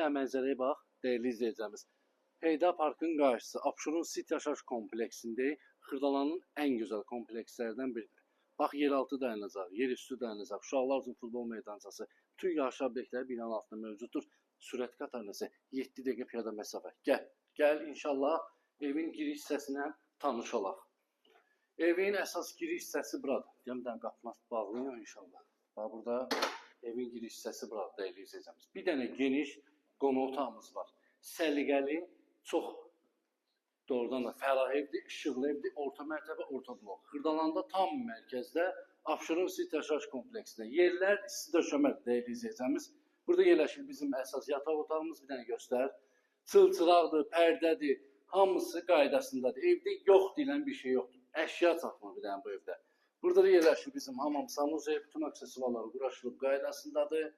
dənə mənzərəyə bax, dəyərli izləyicilərimiz. Heydər Parkın qarşısı Abşeron City yaşayış kompleksində Xırdalanın ən gözəl komplekslərdən biridir. Bax, yeraltı dayanacaq, yerüstü dayanacaq, uşaqlar üçün futbol meydançası, bütün yaşayış obyektləri binanın altında mövcuddur. Sürət qatarına isə 7 dəqiqə piyada məsafə. Gəl inşallah evin giriş hissəsindən tanış olaq. Evin əsas giriş hissəsi buradır. Deyəm, qapını bağlayın inşallah. Bax, burada evin giriş hissəsi buradır, dəyərli izləyicilərimiz. Bir dənə geniş qonaq otağımız var. Səliqəli, çox doğrudan da fərah evdir, işıqlı evdir, orta mərtəbə, orta blok. Xırdalanda tam mərkəzdə Abşeron City yaşayış kompleksində. Yerlər isti döşəmədir, dəyərli izləyicilərimiz. Burada yerləşir bizim əsas yataq otağımız, bir dənə göstər. Çılçıraqdır, pərdədir, hamısı qaydasındadır. Evdə yox deyilən bir şey yoxdur. Əşya çatmır bir dənə bu evdə. Burada da yerləşir bizim hamam, sanuzel, bütün aksesuarları quraşılıb qaydasındadır.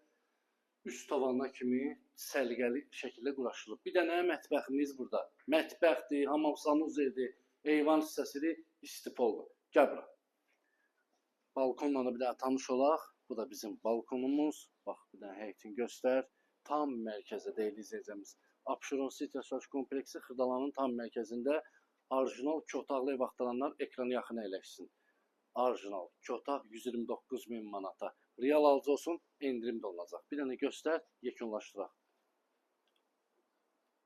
Üst tavanına kimi səliqəli şəkildə quraşılıb. Bir dənə mətbəximiz burada. Mətbəxdir, hamam sanuzeldir, eyvan hissəsidir, istipoldur. Gəl bura. Balkonla da bir dənə tanış olaq. Bu da bizim balkonumuz. Bax, bir dənə həyətini göstər. Tam mərkəzdə, dəyərli izləyicilərimiz. Abşeron City yaşayış kompleksi Xırdalanın tam mərkəzində orijinal 2 otaqlı ev axtaranlar ekranı yaxın əyləşsin. Orijinal 2 otaq 129.000 manata. Real alıcı olsun, endirim də olacaq. Bir dənə göstər, yekunlaşdıraq.